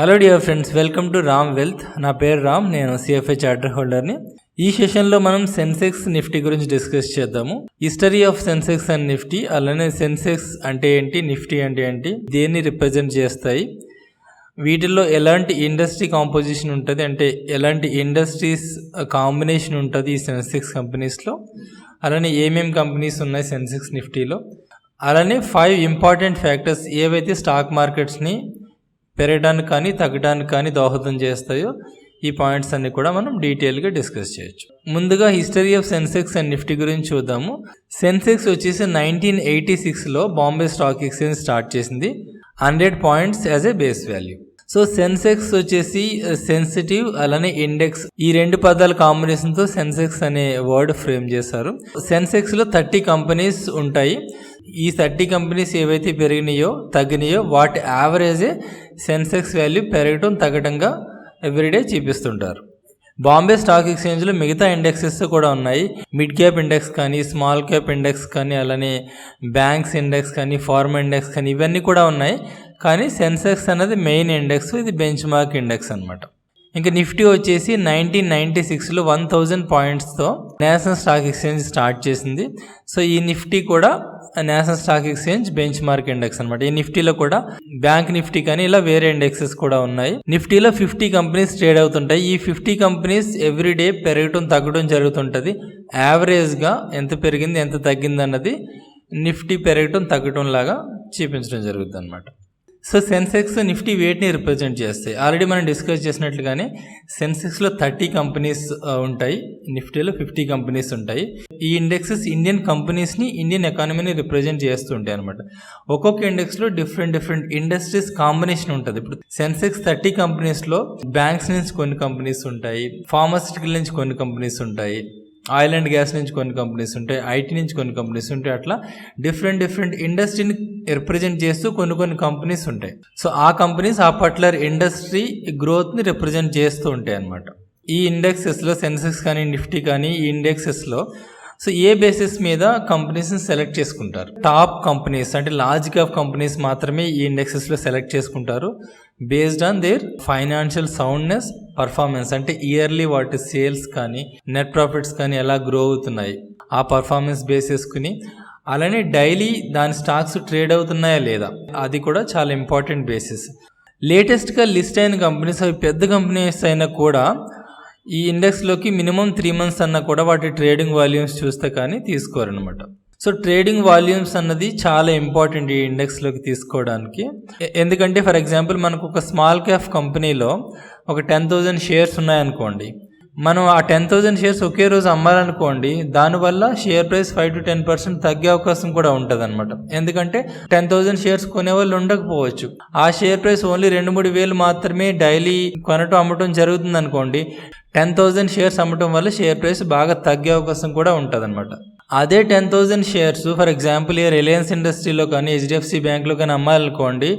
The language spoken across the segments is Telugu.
Hello dear friends, welcome to Ram wealth. నా పేరు రామ్, నేను సిఎఫ్ఏ చార్టర్ హోల్డర్ని. ఈ సెషన్లో మనం సెన్సెక్స్ నిఫ్టీ గురించి డిస్కస్ చేద్దాము. History of Sensex and Nifty, అలానే సెన్సెక్స్ అంటే ఏంటి, నిఫ్టీ అంటే ఏంటి, దేన్ని రిప్రజెంట్ చేస్తాయి, వీటిల్లో ఎలాంటి ఇండస్ట్రీ కాంపోజిషన్ ఉంటుంది, అంటే ఎలాంటి ఇండస్ట్రీస్ కాంబినేషన్ ఉంటుంది ఈ సెన్సెక్స్ కంపెనీస్లో, అలానే ఏమేమి కంపెనీస్ ఉన్నాయి సెన్సెక్స్ నిఫ్టీలో, అలానే 5 ఇంపార్టెంట్ ఫ్యాక్టర్స్ ఏవైతే స్టాక్ మార్కెట్స్ని పెరగడానికి కానీ తగ్గడానికి కానీ దోహదం చేస్తాయో ఈ పాయింట్స్ అన్ని కూడా మనం డీటెయిల్గా డిస్కస్ చేయొచ్చు. ముందుగా history of Sensex and Nifty గురించి చూద్దాము. సెన్సెక్స్ వచ్చేసి 1986లో బాంబే స్టాక్ ఎక్స్చేంజ్ స్టార్ట్ చేసింది, 100 points as a base value. So Sensex వచ్చేసి సెన్సిటివ్ అలానే ఇండెక్స్, ఈ 2 పదాల కాంబినేషన్తో సెన్సెక్స్ అనే వర్డ్ ఫ్రేమ్ చేశారు. సెన్సెక్స్లో 30 కంపెనీస్ ఉంటాయి. ఈ 30 కంపెనీస్ ఏవైతే పెరిగినాయో తగ్గినాయో వాటి యావరేజే సెన్సెక్స్ వాల్యూ పెరగటం తగ్గటంగా ఎవ్రీడే చూపిస్తుంటారు. బాంబే స్టాక్ ఎక్స్చేంజ్లో మిగతా ఇండెక్సెస్ కూడా ఉన్నాయి. మిడ్ క్యాప్ ఇండెక్స్ కానీ, స్మాల్ క్యాప్ ఇండెక్స్ కానీ, అలానే బ్యాంక్స్ ఇండెక్స్ కానీ, ఫార్మా ఇండెక్స్ కానీ, ఇవన్నీ కూడా ఉన్నాయి. కానీ సెన్సెక్స్ అనేది మెయిన్ ఇండెక్స్, ఇది బెంచ్ మార్క్ ఇండెక్స్ అనమాట. ఇంకా నిఫ్టీ వచ్చేసి 1996లో 1000 పాయింట్స్తో నేషనల్ స్టాక్ ఎక్స్చేంజ్ స్టార్ట్ చేసింది. సో ఈ నిఫ్టీ కూడా national stock exchange bench mark index అనమాట. ఈ నిఫ్టీలో కూడా బ్యాంక్ నిఫ్టీ కానీ ఇలా వేరే ఇండెక్సెస్ కూడా ఉన్నాయి. నిఫ్టీలో 50 కంపెనీస్ ట్రేడ్ అవుతుంటాయి. ఈ 50 కంపెనీస్ ఎవ్రీడే పెరగటం తగ్గడం జరుగుతుంటుంది. యావరేజ్గా ఎంత పెరిగింది ఎంత తగ్గింది అన్నది నిఫ్టీ పెరగటం తగ్గటం లాగా చూపించడం జరుగుతుంది అనమాట. సో సెన్సెక్స్ నిఫ్టీ వేటిని రిప్రజెంట్ చేస్తాయి. ఆల్రెడీ మనం డిస్కస్ చేసినట్లుగానే సెన్సెక్స్లో 30 కంపెనీస్ ఉంటాయి, నిఫ్టీలో 50 కంపెనీస్ ఉంటాయి. ఈ ఇండెక్సెస్ ఇండియన్ కంపెనీస్ని, ఇండియన్ ఎకానమీని రిప్రజెంట్ చేస్తూ ఉంటాయి అనమాట. ఒక్కొక్క ఇండెక్స్లో డిఫరెంట్ ఇండస్ట్రీస్ కాంబినేషన్ ఉంటుంది. ఇప్పుడు సెన్సెక్స్ 30 కంపెనీస్లో బ్యాంక్స్ నుంచి కొన్ని కంపెనీస్ ఉంటాయి, ఫార్మాసిటికల్ నుంచి కొన్ని కంపెనీస్ ఉంటాయి, ఆయిల్ అండ్ గ్యాస్ నుంచి కొన్ని కంపెనీస్ ఉంటాయి, ఐటీ నుంచి కొన్ని కంపెనీస్ ఉంటాయి. అట్లా డిఫరెంట్ ఇండస్ట్రీని రిప్రజెంట్ చేస్తూ కొన్ని కంపెనీస్ ఉంటాయి. సో ఆ కంపెనీస్ ఆ పర్టికులర్ ఇండస్ట్రీ గ్రోత్ని రిప్రజెంట్ చేస్తూ ఉంటాయి అన్నమాట. ఈ ఇండెక్సెస్లో సెన్సెక్స్ కానీ నిఫ్టీ కానీ ఈ ఇండెక్సెస్లో సో ఏ బేసిస్ మీద కంపెనీస్ని సెలెక్ట్ చేసుకుంటారు, టాప్ కంపెనీస్ అంటే లార్జ్ క్యాప్ కంపెనీస్ మాత్రమే ఈ ఇండెక్సెస్లో సెలెక్ట్ చేసుకుంటారు based on their financial soundness, performance, అంటే ఇయర్లీ వాటి సేల్స్ కానీ నెట్ ప్రాఫిట్స్ కానీ ఎలా గ్రో అవుతున్నాయి ఆ పర్ఫార్మెన్స్ బేస్ చేసుకుని, అలానే డైలీ దాని స్టాక్స్ ట్రేడ్ అవుతున్నాయా లేదా అది కూడా చాలా ఇంపార్టెంట్ బేసిస్. లేటెస్ట్గా లిస్ట్ అయిన కంపెనీస్ అవి పెద్ద కంపెనీస్ అయినా కూడా ఈ ఇండెక్స్లోకి మినిమం 3 మంత్స్ అన్నా కూడా వాటి ట్రేడింగ్ వాల్యూమ్స్ చూస్తే కానీ తీసుకోరనమాట. సో ట్రేడింగ్ వాల్యూమ్స్ అన్నది చాలా ఇంపార్టెంట్ ఈ ఇండెక్స్లోకి తీసుకోవడానికి. ఎందుకంటే ఫర్ ఎగ్జాంపుల్ మనకు ఒక స్మాల్ క్యాప్ కంపెనీలో ఒక 10,000 షేర్స్ ఉన్నాయనుకోండి, మనం ఆ 10,000 షేర్స్ ఒకే రోజు అమ్మాలనుకోండి, దానివల్ల షేర్ ప్రైస్ 5 to 10% తగ్గే అవకాశం కూడా ఉంటుంది అనమాట. ఎందుకంటే 10,000 షేర్స్ కొనేవాళ్ళు ఉండకపోవచ్చు. ఆ షేర్ ప్రైస్ ఓన్లీ 2-3 వేలు మాత్రమే డైలీ కొనటం అమ్మటం జరుగుతుంది అనుకోండి, 10,000 షేర్స్ అమ్మటం వల్ల షేర్ ప్రైస్ బాగా తగ్గే అవకాశం కూడా ఉంటుంది అనమాట. అదే 10,000 షేర్స్ ఫర్ ఎగ్జాంపుల్ ఈ రిలయన్స్ ఇండస్ట్రీలో కానీ హెచ్డిఎఫ్సి బ్యాంక్లో కానీ అమ్మాలనుకోండి,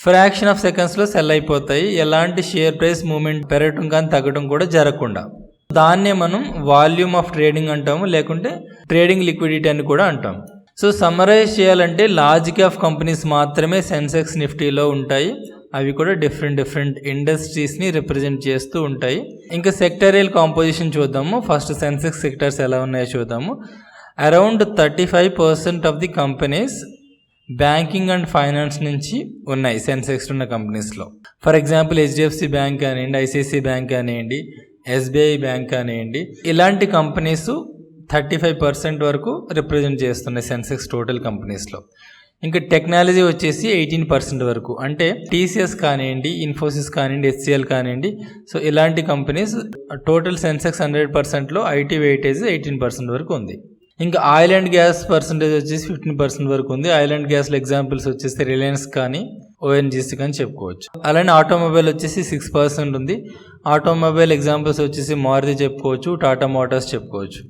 ఫ్రాక్షన్ ఆఫ్ సెకండ్స్లో సెల్ అయిపోతాయి. ఎలాంటి షేర్ ప్రైస్ మూమెంట్ పెరగటం కానీ తగ్గడం కూడా జరగకుండా. దాన్నే మనం వాల్యూమ్ ఆఫ్ ట్రేడింగ్ అంటాము, లేకుంటే ట్రేడింగ్ లిక్విడిటీ అని కూడా అంటాం. సో సమ్మరైజ్ చేయాలంటే లార్జ్ క్యాప్ కంపెనీస్ మాత్రమే సెన్సెక్స్ నిఫ్టీలో ఉంటాయి. అవి కూడా డిఫరెంట్ ఇండస్ట్రీస్ని రిప్రజెంట్ చేస్తూ ఉంటాయి. ఇంకా సెక్టరియల్ కాంపోజిషన్ చూద్దాము. ఫస్ట్ సెన్సెక్స్ సెక్టర్స్ ఎలా ఉన్నాయో చూద్దాము. Around 35% of the companies banking and finance నుంచి ఉన్నాయి సెన్సెక్స్ ఉన్న కంపెనీస్లో. ఫర్ ఎగ్జాంపుల్ హెచ్డిఎఫ్సి బ్యాంక్ కానివ్వండి, ఐసిఐసిఐ బ్యాంక్ కానివ్వండి, ఎస్బీఐ బ్యాంక్ కానివ్వండి, ఇలాంటి కంపెనీస్ 35% వరకు రిప్రజెంట్ చేస్తున్నాయి సెన్సెక్స్ టోటల్ కంపెనీస్లో. ఇంకా టెక్నాలజీ వచ్చేసి 18% వరకు, అంటే టీసీఎస్ కానివ్వండి, ఇన్ఫోసిస్ కానివ్వండి, హెచ్సిఎల్ కానివ్వండి. సో ఇలాంటి కంపెనీస్ టోటల్ సెన్సెక్స్ 100%లో ఐటీ వెయిటేజ్ 18% వరకు ఉంది. ఇంకా ఆయిల్ అండ్ గ్యాస్ పర్సంటేజ్ వచ్చేసి 15% వరకు ఉంది. ఆయిల్ అండ్ గ్యాస్లో ఎగ్జాంపుల్స్ వచ్చేసి రిలయన్స్ కానీ ఓఎన్జీసీ కానీ చెప్పుకోవచ్చు. అలానే ఆటోమొబైల్ వచ్చేసి 6% ఉంది. ఆటోమొబైల్ ఎగ్జాంపుల్స్ వచ్చేసి మారుతి చెప్పుకోవచ్చు, టాటా మోటార్స్ చెప్పుకోవచ్చు.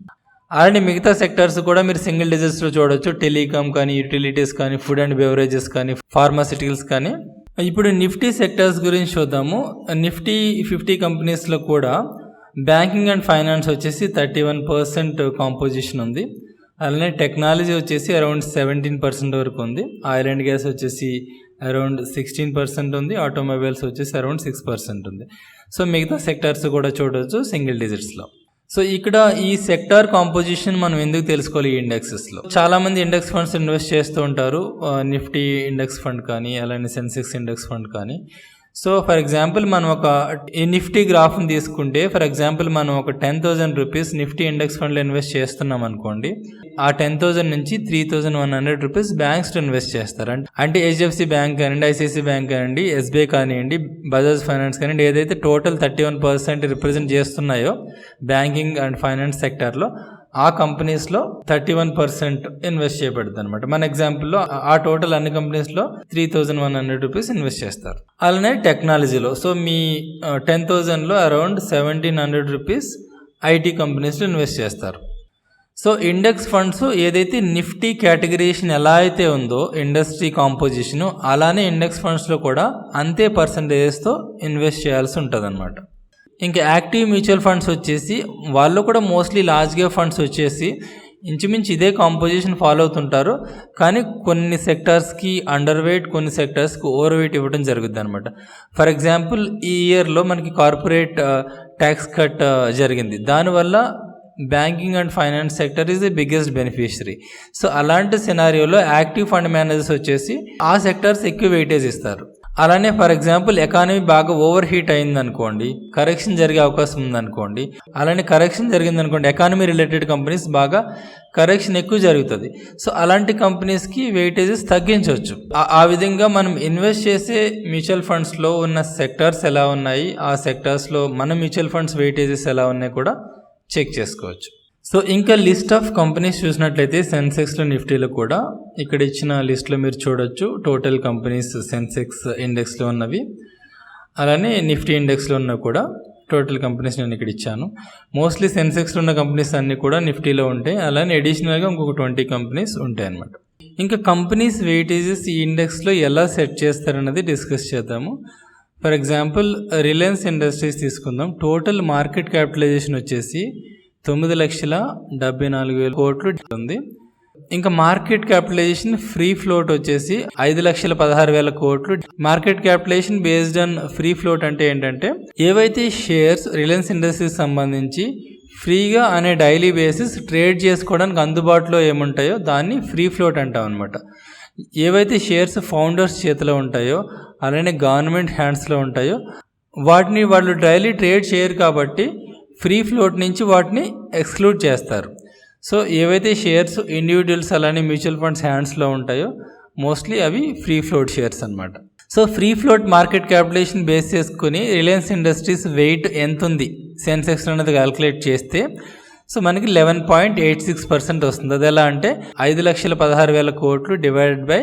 అలానే మిగతా సెక్టర్స్ కూడా మీరు సింగిల్ డిజిట్స్లో చూడవచ్చు. టెలికామ్ కానీ, యూటిలిటీస్ కానీ, ఫుడ్ అండ్ బెవరేజెస్ కానీ, ఫార్మాసిటికల్స్ కానీ. ఇప్పుడు నిఫ్టీ సెక్టర్స్ గురించి చూద్దాము. నిఫ్టీ 50 కంపెనీస్లో కూడా బ్యాంకింగ్ అండ్ ఫైనాన్స్ వచ్చేసి 31% కాంపోజిషన్ ఉంది. అలానే టెక్నాలజీ వచ్చేసి అరౌండ్ 17% వరకు ఉంది. ఆయిల్ అండ్ గ్యాస్ వచ్చేసి అరౌండ్ 16% ఉంది, ఆటోమొబైల్స్ వచ్చేసి అరౌండ్ 6% ఉంది. సో మిగతా సెక్టార్స్ కూడా చూడవచ్చు సింగిల్ డిజిట్స్లో. సో ఇక్కడ ఈ సెక్టార్ కాంపోజిషన్ మనం ఎందుకు తెలుసుకోవాలి ఈ ఇండెక్సెస్లో. చాలామంది ఇండెక్స్ ఫండ్స్ ఇన్వెస్ట్ చేస్తూ ఉంటారు, నిఫ్టీ ఇండెక్స్ ఫండ్ కానీ అలానే సెన్సెక్స్ ఇండెక్స్ ఫండ్ కానీ. సో ఫర్ ఎగ్జాంపుల్ మనం ఒక నిఫ్టీ గ్రాఫ్ని తీసుకుంటే, ఫర్ ఎగ్జాంపుల్ మనం ఒక 10,000 రూపీస్ నిఫ్టీ ఇండెక్స్ ఫండ్లో ఇన్వెస్ట్ చేస్తున్నాం అనుకోండి. ఆ 10,000 నుంచి 3,100 రూపీస్ బ్యాంక్స్లో ఇన్వెస్ట్ చేస్తారు. అంటే హెచ్డిఎఫ్సి బ్యాంక్ కానివ్వండి, ఐసిఐసి బ్యాంక్ కానివ్వండి, ఎస్బీఐ కానివ్వండి, బజాజ్ ఫైనాన్స్ కానివ్వండి, ఏదైతే టోటల్ 31% రిప్రజెంట్ చేస్తున్నాయో బ్యాంకింగ్ అండ్ ఫైనాన్స్ సెక్టార్లో, ఆ కంపెనీస్లో 31% ఇన్వెస్ట్ చేయబడుతుంది అనమాట. మన ఎగ్జాంపుల్లో ఆ టోటల్ అన్ని కంపెనీస్లో 3,100 రూపీస్ ఇన్వెస్ట్ చేస్తారు. అలానే టెక్నాలజీలో, సో మీ 10,000లో అరౌండ్ 1,700 రూపీస్ ఐటీ కంపెనీస్లో ఇన్వెస్ట్ చేస్తారు. సో ఇండెక్స్ ఫండ్స్ ఏదైతే నిఫ్టీ కేటగిరీషన్ ఎలా అయితే ఉందో ఇండస్ట్రీ కాంపోజిషను, అలానే ఇండెక్స్ ఫండ్స్లో కూడా అంతే పర్సంటేజెస్తో ఇన్వెస్ట్ చేయాల్సి ఉంటుంది అనమాట. ఇంకా యాక్టివ్ మ్యూచువల్ ఫండ్స్ వచ్చేసి వాళ్ళు కూడా మోస్ట్లీ లార్జ్గా ఫండ్స్ వచ్చేసి ఇంచుమించు ఇదే కాంపోజిషన్ ఫాలో అవుతుంటారు. కానీ కొన్ని సెక్టార్స్కి అండర్ వెయిట్, కొన్ని సెక్టార్స్కి ఓవర్ వెయిట్ ఇవ్వడం జరుగుతుంది అనమాట. ఫర్ ఎగ్జాంపుల్ ఈ ఇయర్లో మనకి కార్పొరేట్ ట్యాక్స్ కట్ జరిగింది. దానివల్ల banking and finance sector is the biggest beneficiary. So అలాంటి సినారియోలో యాక్టివ్ ఫండ్ మేనేజర్స్ వచ్చేసి ఆ సెక్టార్స్ ఎక్కువ వెయిటేజ్ ఇస్తారు. అలానే ఫర్ ఎగ్జాంపుల్ ఎకానమీ బాగా ఓవర్ హీట్ అయిందనుకోండి, కరెక్షన్ జరిగే అవకాశం ఉందనుకోండి, అలానే కరెక్షన్ జరిగిందనుకోండి, ఎకానమీ రిలేటెడ్ కంపెనీస్ బాగా కరెక్షన్ ఎక్కువ జరుగుతుంది. సో అలాంటి కంపెనీస్కి వెయిటేజెస్ తగ్గించవచ్చు. ఆ విధంగా మనం ఇన్వెస్ట్ చేసే మ్యూచువల్ ఫండ్స్లో ఉన్న సెక్టార్స్ ఎలా ఉన్నాయి, ఆ సెక్టార్స్లో మన మ్యూచువల్ ఫండ్స్ వెయిటేజెస్ ఎలా ఉన్నాయి కూడా చెక్ చేసుకోవచ్చు. సో ఇంకా లిస్ట్ ఆఫ్ కంపెనీస్ చూసినట్లయితే సెన్సెక్స్లో, నిఫ్టీలో కూడా ఇక్కడ ఇచ్చిన లిస్ట్లో మీరు చూడొచ్చు టోటల్ కంపెనీస్ సెన్సెక్స్ ఇండెక్స్లో ఉన్నవి, అలానే నిఫ్టీ ఇండెక్స్లో ఉన్న కూడా టోటల్ కంపెనీస్ నేను ఇక్కడ ఇచ్చాను. మోస్ట్లీ సెన్సెక్స్లో ఉన్న కంపెనీస్ అన్నీ కూడా నిఫ్టీలో ఉంటాయి, అలానే అడిషనల్గా ఇంకొక 20 కంపెనీస్ ఉంటాయి అన్నమాట. ఇంకా కంపెనీస్ వెయిటేజెస్ ఈ ఇండెక్స్లో ఎలా సెట్ చేస్తారన్నది డిస్కస్ చేద్దాము. ఫర్ ఎగ్జాంపుల్ రిలయన్స్ ఇండస్ట్రీస్ తీసుకుందాం. టోటల్ మార్కెట్ క్యాపిటలైజేషన్ వచ్చేసి 9,74,000 కోట్లు ఉంది. ఇంకా మార్కెట్ క్యాపిటలైజేషన్ ఫ్రీ ఫ్లోట్ వచ్చేసి 5,16,000 కోట్లు. Market capitalization based on free float అంటే ఏంటంటే ఏవైతే షేర్స్ రిలయన్స్ ఇండస్ట్రీస్ సంబంధించి ఫ్రీగా అనే డైలీ బేసిస్ ట్రేడ్ చేసుకోవడానికి అందుబాటులో ఏముంటాయో దాన్ని ఫ్రీ ఫ్లోట్ అంటాం అనమాట. ఏవైతే షేర్స్ ఫౌండర్స్ చేతిలో ఉంటాయో అలానే గవర్నమెంట్ హ్యాండ్స్లో ఉంటాయో వాటిని వాళ్ళు డైలీ ట్రేడ్ చేయరు కాబట్టి ఫ్రీ ఫ్లోట్ నుంచి వాటిని ఎక్స్క్లూడ్ చేస్తారు. సో ఏవైతే షేర్స్ ఇండివిజువల్స్ అలానే మ్యూచువల్ ఫండ్స్ హ్యాండ్స్లో ఉంటాయో మోస్ట్లీ అవి ఫ్రీ ఫ్లోట్ షేర్స్ అనమాట. So free float market capitalization base చేసుకుని రిలయన్స్ ఇండస్ట్రీస్ వెయిట్ ఎంత ఉంది సెన్సెక్స్ అనేది క్యాలిక్యులేట్ చేస్తే సో మనకి 11.86% వస్తుంది. అది ఎలా అంటే 5,16,000 కోట్లు divided by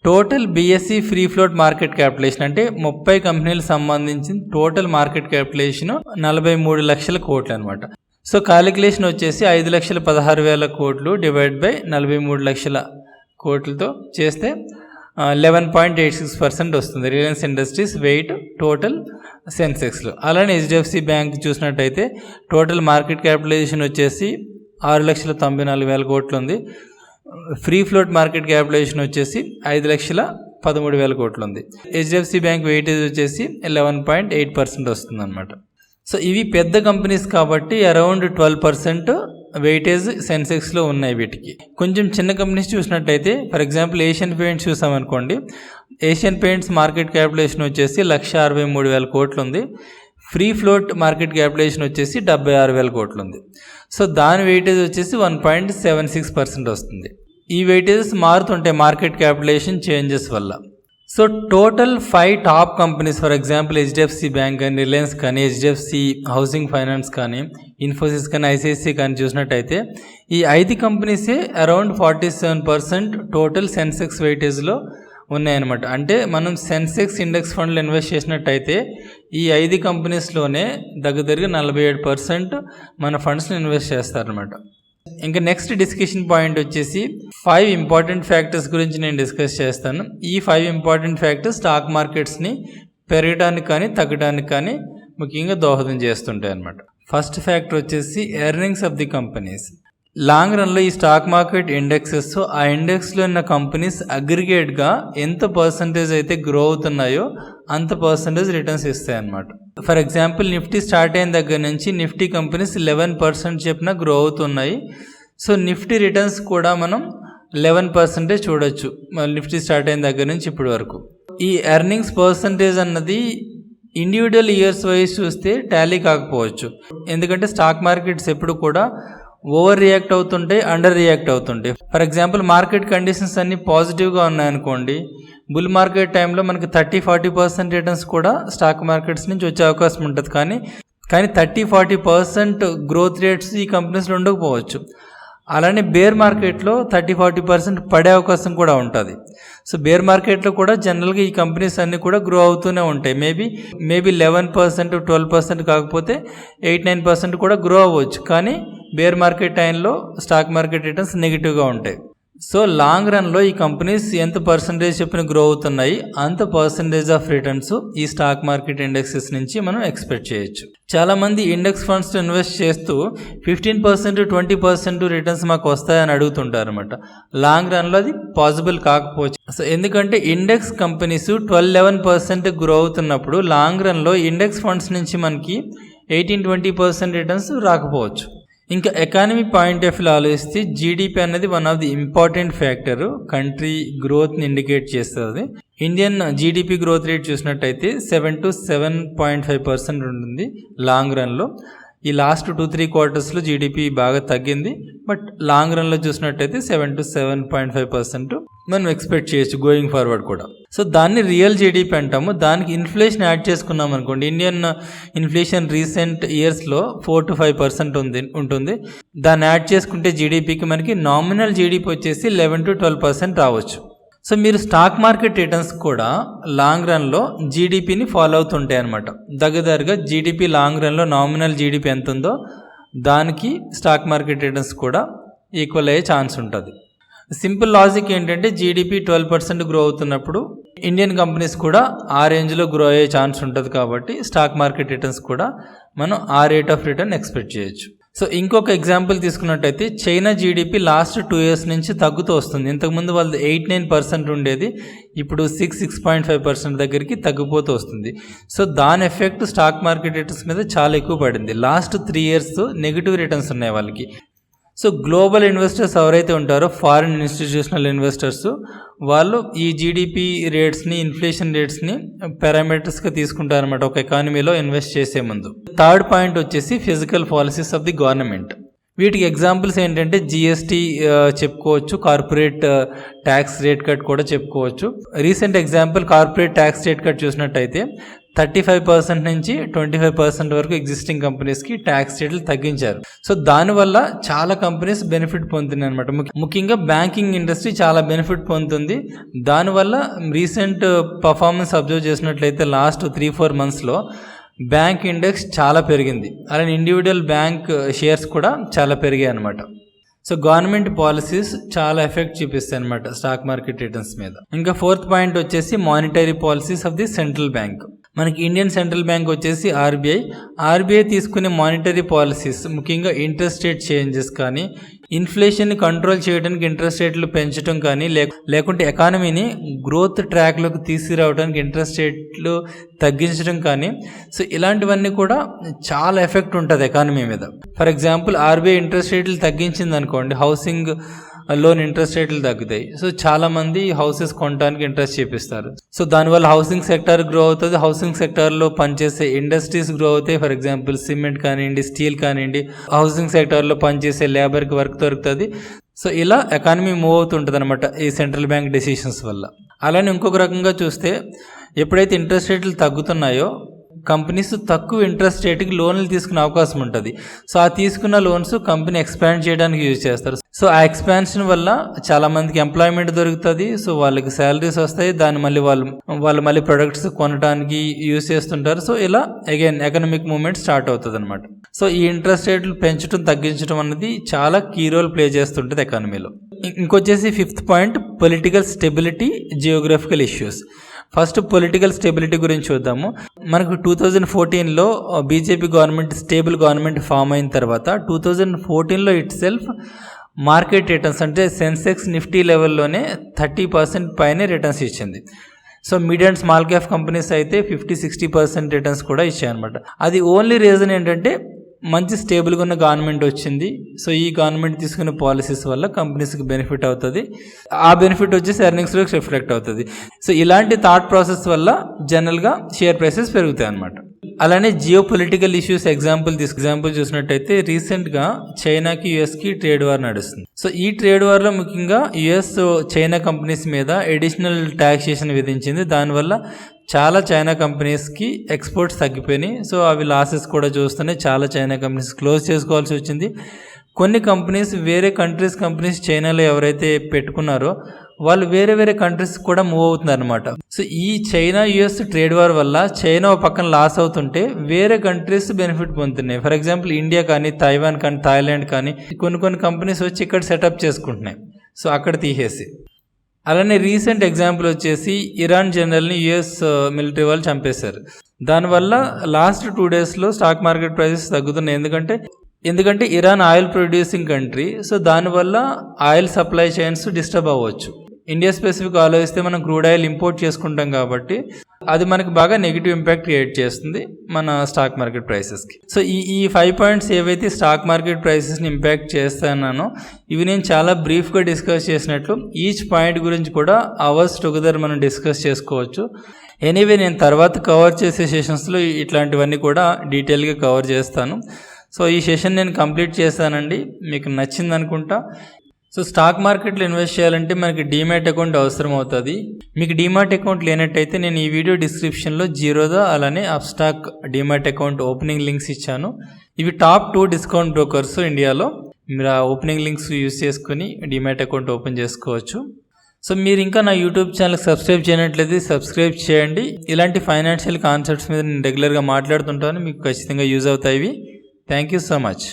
total BSE free float market capitalization అంటే 30 కంపెనీలకు సంబంధించిన టోటల్ మార్కెట్ క్యాపిటలైజేషన్ 43 లక్షల కోట్లు అనమాట. సో క్యాలిక్యులేషన్ వచ్చేసి 5,16,000 కోట్లు డివైడ్ బై 43 లక్షల కోట్లతో చేస్తే 11.86% వస్తుంది రిలయన్స్ ఇండస్ట్రీస్ వెయిట్ టోటల్ సెన్సెక్స్లో. అలానే హెచ్డిఎఫ్సి బ్యాంక్ చూసినట్టయితే టోటల్ మార్కెట్ క్యాపిటలైజేషన్ వచ్చేసి 6,94,000 కోట్లు ఉంది. ఫ్రీ ఫ్లోట్ మార్కెట్ క్యాపిటలైజేషన్ వచ్చేసి 5,13,000 కోట్లు ఉంది. హెచ్డిఎఫ్సి బ్యాంక్ వెయిటేజ్ వచ్చేసి 11.8% వస్తుంది అనమాట. సో ఇవి పెద్ద కంపెనీస్ కాబట్టి అరౌండ్ 12% వెయిటేజ్ సెన్సెక్స్లో ఉన్నాయి వీటికి. కొంచెం చిన్న కంపెనీస్ చూసినట్టయితే ఫర్ ఎగ్జాంపుల్ ఏషియన్ పెయింట్స్ చూసామనుకోండి. ఏషియన్ పెయింట్స్ మార్కెట్ క్యాపిటలైజేషన్ వచ్చేసి 1,63,000 కోట్లు ఉంది. ఫ్రీ ఫ్లోట్ మార్కెట్ క్యాపిటలైజేషన్ వచ్చేసి 76,000 కోట్లు ఉంది. సో దాని వెయిటేజ్ వచ్చేసి 1.76% వస్తుంది. ఈ వెయిటేజెస్ మారుతుంటాయి మార్కెట్ క్యాపిటలైజేషన్ చేంజెస్ వల్ల. So total 5 top companies for example HDFC bank కానీ, రిలయన్స్ కానీ, హెచ్డిఎఫ్సి హౌసింగ్ ఫైనాన్స్ కానీ, ఇన్ఫోసిస్ కానీ, ఐసిఐసి కానీ చూసినట్టయితే ఈ 5 కంపెనీసే అరౌండ్ 47% టోటల్ సెన్సెక్స్ వెయిటేజ్లో ఉన్నాయన్నమాట. అంటే మనం సెన్సెక్స్ ఇండెక్స్ ఫండ్లో ఇన్వెస్ట్ చేసినట్టయితే ఈ 5 కంపెనీస్లోనే దగ్గర 47% మన ఫండ్స్ని ఇన్వెస్ట్ చేస్తారనమాట. ఇంకా నెక్స్ట్ డిస్కషన్ పాయింట్ వచ్చేసి 5 ఇంపార్టెంట్ ఫ్యాక్టర్స్ గురించి నేను డిస్కస్ చేస్తాను. ఈ 5 ఇంపార్టెంట్ ఫ్యాక్టర్స్ స్టాక్ మార్కెట్స్ని పెరగడానికి కానీ తగ్గడానికి కానీ ముఖ్యంగా దోహదం చేస్తుంటాయి అన్నమాట. ఫస్ట్ ఫ్యాక్టర్ వచ్చేసి earnings of the companies. Long రన్లో ఈ స్టాక్ మార్కెట్ ఇండెక్సెస్, ఆ ఇండెక్స్లో ఉన్న కంపెనీస్ అగ్రిగేట్గా ఎంత పర్సంటేజ్ అయితే గ్రో అవుతున్నాయో అంత పర్సంటేజ్ రిటర్న్స్ ఇస్తాయి అన్నమాట. ఫర్ ఎగ్జాంపుల్ నిఫ్టీ స్టార్ట్ అయిన దగ్గర నుంచి నిఫ్టీ కంపెనీస్ 11% చెప్పిన గ్రో అవుతున్నాయి. సో నిఫ్టీ రిటర్న్స్ కూడా మనం 11% చూడొచ్చు నిఫ్టీ స్టార్ట్ అయిన దగ్గర నుంచి ఇప్పటి వరకు. ఈ ఎర్నింగ్స్ పర్సంటేజ్ అన్నది ఇండివిజువల్ ఇయర్స్ వైజ్ చూస్తే టాలీ కాకపోవచ్చు, ఎందుకంటే స్టాక్ మార్కెట్స్ ఎప్పుడు కూడా ఓవర్ రియాక్ట్ అవుతుంటాయి, అండర్ రియాక్ట్ అవుతుంటాయి. ఫర్ ఎగ్జాంపుల్ మార్కెట్ కండిషన్స్ అన్ని పాజిటివ్గా ఉన్నాయనుకోండి, బుల్ మార్కెట్ టైంలో మనకి 30-40% రిటర్న్స్ కూడా స్టాక్ మార్కెట్స్ నుంచి వచ్చే అవకాశం ఉంటుంది. కానీ 30-40% గ్రోత్ రేట్స్ ఈ కంపెనీస్లో ఉండకపోవచ్చు. అలానే బేర్ మార్కెట్లో 30-40% పడే అవకాశం కూడా ఉంటుంది. సో బేర్ మార్కెట్లో కూడా జనరల్గా ఈ కంపెనీస్ అన్నీ కూడా గ్రో అవుతూనే ఉంటాయి. మేబీ 11%, 12% కాకపోతే 8-9% కూడా గ్రో అవ్వచ్చు. కానీ బేర్ మార్కెట్ టైంలో స్టాక్ మార్కెట్ రిటర్న్స్ నెగిటివ్గా ఉంటాయి. సో లాంగ్ రన్లో ఈ కంపెనీస్ ఎంత పర్సంటేజ్ చెప్పిన గ్రో అవుతున్నాయి అంత పర్సంటేజ్ ఆఫ్ రిటర్న్స్ ఈ స్టాక్ మార్కెట్ ఇండెక్సెస్ నుంచి మనం ఎక్స్పెక్ట్ చేయొచ్చు. చాలామంది ఇండెక్స్ ఫండ్స్ ఇన్వెస్ట్ చేస్తూ 15%, 20% రిటర్న్స్ మాకు వస్తాయని అడుగుతుంటారు అనమాట. లాంగ్ రన్లో అది పాసిబుల్ కాకపోవచ్చు. సో ఎందుకంటే ఇండెక్స్ కంపెనీస్ 12-11% గ్రో అవుతున్నప్పుడు లాంగ్ రన్లో ఇండెక్స్ ఫండ్స్ నుంచి మనకి 18-20% రిటర్న్స్ రాకపోవచ్చు. ఇంకా ఎకానమీ పాయింట్ ఆఫ్ వ్యూ ఆలోచిస్తే జీడిపి అనేది one of the important factor, country గ్రోత్ని ఇండికేట్ చేస్తుంది. ఇండియన్ జీడిపి గ్రోత్ రేట్ చూసినట్టయితే 7 to 7.5% ఉంటుంది లాంగ్ రన్లో. ఈ లాస్ట్ 2-3 క్వార్టర్స్లో జీడిపి బాగా తగ్గింది, బట్ లాంగ్ రన్లో చూసినట్టయితే 7 to 7.5% మనం ఎక్స్పెక్ట్ చేయొచ్చు గోయింగ్ ఫార్వర్డ్ కూడా. సో దాన్ని రియల్ జీడిపి అంటాము. దానికి ఇన్ఫ్లేషన్ యాడ్ చేసుకున్నాం అనుకోండి, ఇండియన్ ఇన్ఫ్లేషన్ రీసెంట్ ఇయర్స్లో 4 to 5% ఉంటుంది. దాన్ని యాడ్ చేసుకుంటే జీడిపికి మనకి నామినల్ జీడిపి వచ్చేసి 11 to 12% రావచ్చు. సో మీరు స్టాక్ మార్కెట్ రిటర్న్స్ కూడా లాంగ్ రన్లో జీడిపిని ఫాలో అవుతుంటాయి అనమాట. దగ్గరగా జీడిపి లాంగ్ రన్లో నామినల్ జీడిపి ఎంత ఉందో దానికి స్టాక్ మార్కెట్ రిటర్న్స్ కూడా ఈక్వల్ అయ్యే ఛాన్స్ ఉంటుంది. సింపుల్ లాజిక్ ఏంటంటే జీడిపి 12% గ్రో అవుతున్నప్పుడు ఇండియన్ కంపెనీస్ కూడా ఆ రేంజ్లో గ్రో అయ్యే ఛాన్స్ ఉంటుంది. కాబట్టి స్టాక్ మార్కెట్ రిటర్న్స్ కూడా మనం ఆ రేట్ ఆఫ్ రిటర్న్ ఎక్స్పెక్ట్ చేయొచ్చు. సో ఇంకొక ఎగ్జాంపుల్ తీసుకున్నట్టయితే చైనా జీడిపి లాస్ట్ 2 years నుంచి తగ్గుతూ వస్తుంది. ఇంతకుముందు వాళ్ళది 8-9% ఉండేది, ఇప్పుడు 6-6.5% దగ్గరికి తగ్గిపోతూ వస్తుంది. సో దాని ఎఫెక్ట్ స్టాక్ మార్కెట్ రిటర్న్స్ మీద చాలా ఎక్కువ పడింది. లాస్ట్ 3 years నెగిటివ్ రిటర్న్స్ ఉన్నాయి వాళ్ళకి. సో గ్లోబల్ ఇన్వెస్టర్స్ ఎవరైతే ఉంటారో ఫారిన్ ఇన్స్టిట్యూషనల్ ఇన్వెస్టర్స్, వాళ్ళు ఈ జీడిపి రేట్స్ని, ఇన్ఫ్లేషన్ రేట్స్ని పారామీటర్స్గా తీసుకుంటారన్నమాట ఒక ఎకానమీలో ఇన్వెస్ట్ చేసే ముందు. థర్డ్ పాయింట్ వచ్చేసి physical policies of the government. వీటికి ఎగ్జాంపుల్స్ ఏంటంటే జిఎస్టీ చెప్పుకోవచ్చు, కార్పొరేట్ ట్యాక్స్ రేట్ కట్ కూడా చెప్పుకోవచ్చు. Recent example corporate tax rate cut చూసినట్టయితే 35% నుంచి 25% వరకు ఎగ్జిస్టింగ్ కంపెనీస్కి ట్యాక్స్ రేట్లు తగ్గించారు. సో దానివల్ల చాలా కంపెనీస్ బెనిఫిట్ పొందుతున్నాయి అనమాట. ముఖ్యంగా బ్యాంకింగ్ ఇండస్ట్రీ చాలా బెనిఫిట్ పొందుతుంది. దానివల్ల రీసెంట్ పర్ఫార్మెన్స్ అబ్జర్వ్ చేసినట్లయితే లాస్ట్ 3-4 monthsలో బ్యాంక్ ఇండెక్స్ చాలా పెరిగింది. అలానే ఇండివిజువల్ బ్యాంక్ షేర్స్ కూడా చాలా పెరిగాయి అనమాట. సో గవర్నమెంట్ పాలసీస్ చాలా ఎఫెక్ట్ చూపిస్తాయి అనమాట స్టాక్ మార్కెట్ రిటర్న్స్ మీద. ఇంకా 4th పాయింట్ వచ్చేసి monetary policies of the central bank. మనకి ఇండియన్ సెంట్రల్ బ్యాంక్ వచ్చేసి ఆర్బీఐ తీసుకునే మానిటరీ పాలసీస్, ముఖ్యంగా ఇంట్రెస్ట్ రేట్ చేంజెస్ కానీ, ఇన్ఫ్లేషన్ని కంట్రోల్ చేయడానికి ఇంట్రెస్ట్ రేట్లు పెంచడం కానీ, లేకుంటే ఎకానమీని గ్రోత్ ట్రాక్లోకి తీసుకురావడానికి ఇంట్రెస్ట్ రేట్లు తగ్గించడం కానీ, సో ఇలాంటివన్నీ కూడా చాలా ఎఫెక్ట్ ఉంటుంది ఎకానమీ మీద. ఫర్ ఎగ్జాంపుల్ ఆర్బీఐ ఇంట్రెస్ట్ రేట్లు తగ్గించింది అనుకోండి, హౌసింగ్ లోన్ ఇంట్రెస్ట్ రేట్లు తగ్గుతాయి. సో చాలామంది హౌసెస్ కొనడానికి ఇంట్రెస్ట్ చూపిస్తారు. సో దానివల్ల హౌసింగ్ సెక్టర్ గ్రో అవుతుంది. హౌసింగ్ సెక్టర్లో పనిచేసే ఇండస్ట్రీస్ గ్రో అవుతాయి. ఫర్ ఎగ్జాంపుల్ సిమెంట్ కానివ్వండి, స్టీల్ కానివ్వండి, హౌసింగ్ సెక్టర్లో పనిచేసే లేబర్కి వర్క్ దొరుకుతుంది. సో ఇలా ఎకానమీ మూవ్ అవుతుంటుంది అనమాట ఈ సెంట్రల్ బ్యాంక్ డెసిషన్స్ వల్ల. అలానే ఇంకొక రకంగా చూస్తే ఎప్పుడైతే ఇంట్రెస్ట్ రేట్లు తగ్గుతున్నాయో కంపెనీస్ తక్కువ ఇంట్రెస్ట్ రేట్కి లోన్లు తీసుకునే అవకాశం ఉంటుంది. సో ఆ తీసుకున్న లోన్స్ కంపెనీ ఎక్స్పాండ్ చేయడానికి యూజ్ చేస్తారు. సో ఆ ఎక్స్పాన్షన్ వల్ల చాలా మందికి ఎంప్లాయ్మెంట్ దొరుకుతుంది. సో వాళ్ళకి శాలరీస్ వస్తాయి, దాన్ని వాళ్ళు మళ్ళీ ప్రొడక్ట్స్ కొనడానికి యూజ్ చేస్తుంటారు. సో ఇలా అగైన్ ఎకనామిక్ మూవ్మెంట్ స్టార్ట్ అవుతుంది అనమాట. సో ఈ ఇంట్రెస్ట్ రేట్లు పెంచడం తగ్గించడం అనేది చాలా కీ రోల్ ప్లే చేస్తుంటుంది ఎకానమీలో. ఇంకొచ్చేసి 5th point political stability, geographical issues. First political stability గురించి చూద్దాము. మనకు 2014లో BJP government stable government form అయిన తర్వాత 2014లో ఇట్ సెల్ఫ్ మార్కెట్ రిటర్న్స్ అంటే సెన్సెక్స్ నిఫ్టీ లెవెల్లోనే 30% పైనే రిటర్న్స్ ఇచ్చింది. So mid and small cap companies అయితే 50-60% రిటర్న్స్ కూడా ఇచ్చాయన్నమాట. అది ఓన్లీ రీజన్ ఏంటంటే మంచి స్టేబుల్గా ఉన్న గవర్నమెంట్ వచ్చింది. సో ఈ గవర్నమెంట్ తీసుకున్న పాలసీస్ వల్ల కంపెనీస్కి బెనిఫిట్ అవుతుంది. ఆ బెనిఫిట్ వచ్చేసి ఎర్నింగ్స్లో రిఫ్లెక్ట్ అవుతుంది. సో ఇలాంటి థాట్ ప్రాసెస్ వల్ల జనరల్గా షేర్ ప్రైసెస్ పెరుగుతాయి అన్నమాట. అలానే జియో పొలిటికల్ ఇష్యూస్ ఎగ్జాంపుల్ చూసినట్టయితే రీసెంట్గా చైనాకి యుఎస్కి ట్రేడ్ వార్ నడుస్తుంది. సో ఈ ట్రేడ్ వార్లో ముఖ్యంగా యుఎస్ చైనా కంపెనీస్ మీద అడిషనల్ ట్యాక్సేషన్ విధించింది. దానివల్ల చాలా చైనా కంపెనీస్కి ఎక్స్పోర్ట్స్ తగ్గిపోయినాయి. సో అవి లాసెస్ కూడా చూస్తున్నాయి. చాలా చైనా కంపెనీస్ క్లోజ్ చేసుకోవాల్సి వచ్చింది. కొన్ని వేరే కంపెనీస్ చైనాలో ఎవరైతే పెట్టుకున్నారో వాళ్ళు వేరే కంట్రీస్ కూడా మూవ్ అవుతున్నారు అనమాట. సో ఈ చైనా యుఎస్ ట్రేడ్ వార్ వల్ల చైనా ఒక పక్కన లాస్ అవుతుంటే వేరే కంట్రీస్ బెనిఫిట్ పొందుతున్నాయి. ఫర్ ఎగ్జాంపుల్ ఇండియా కానీ, తైవాన్ కానీ, థాయిలాండ్ కానీ కొన్ని కంపెనీస్ వచ్చి ఇక్కడ సెటప్ చేసుకుంటున్నాయి. సో అక్కడ తీసేసి. అలానే రీసెంట్ ఎగ్జాంపుల్ వచ్చేసి ఇరాన్ జనరల్ని యుఎస్ మిలిటరీ వాళ్ళు చంపేశారు. దానివల్ల లాస్ట్ 2 డేస్లో స్టాక్ మార్కెట్ ప్రైసెస్ తగ్గుతున్నాయి. ఎందుకంటే Iran oil producing country. So దానివల్ల ఆయిల్ సప్లై చైన్స్ డిస్టర్బ్ అవ్వచ్చు. ఇండియా స్పెసిఫిక్ ఆలోచిస్తే మనం క్రూడ్ ఆయిల్ ఇంపోర్ట్ చేసుకుంటాం కాబట్టి అది మనకి బాగా నెగిటివ్ ఇంపాక్ట్ క్రియేట్ చేస్తుంది మన స్టాక్ మార్కెట్ ప్రైసెస్కి. సో ఈ 5 పాయింట్స్ ఏవైతే స్టాక్ మార్కెట్ ప్రైసెస్ని ఇంపాక్ట్ చేస్తానో ఇవి నేను చాలా బ్రీఫ్గా డిస్కస్ చేసినట్లు ఈచ్ పాయింట్ గురించి కూడా అవర్స్ టుగెదర్ మనం డిస్కస్ చేసుకోవచ్చు. ఎనీవే నేను తర్వాత కవర్ చేసే సెషన్స్లో ఇట్లాంటివన్నీ కూడా డీటెయిల్గా కవర్ చేస్తాను. సో ఈ సెషన్ నేను కంప్లీట్ చేస్తానండి. మీకు నచ్చింది అనుకుంటా. సో స్టాక్ మార్కెట్లో ఇన్వెస్ట్ చేయాలంటే మనకి డీమ్యాట్ అకౌంట్ అవసరం అవుతుంది. మీకు డీమ్యాట్ అకౌంట్ లేనట్టయితే నేను ఈ వీడియో డిస్క్రిప్షన్లో జీరోదా అలానే Upstox demat account opening links ఇచ్చాను. ఇవి టాప్ 2 డిస్కౌంట్ బ్రోకర్స్ ఇండియాలో. మీరు ఆ ఓపెనింగ్ లింక్స్ యూస్ చేసుకుని డీమ్యాట్ అకౌంట్ ఓపెన్ చేసుకోవచ్చు. సో మీరు ఇంకా నా యూట్యూబ్ ఛానల్కి సబ్స్క్రైబ్ చేయనట్లయితే సబ్స్క్రైబ్ చేయండి. ఇలాంటి ఫైనాన్షియల్ కాన్సెప్ట్స్ మీద నేను రెగ్యులర్గా మాట్లాడుతుంటాను. మీకు ఖచ్చితంగా యూజ్ అవుతాయి. Thank you so much.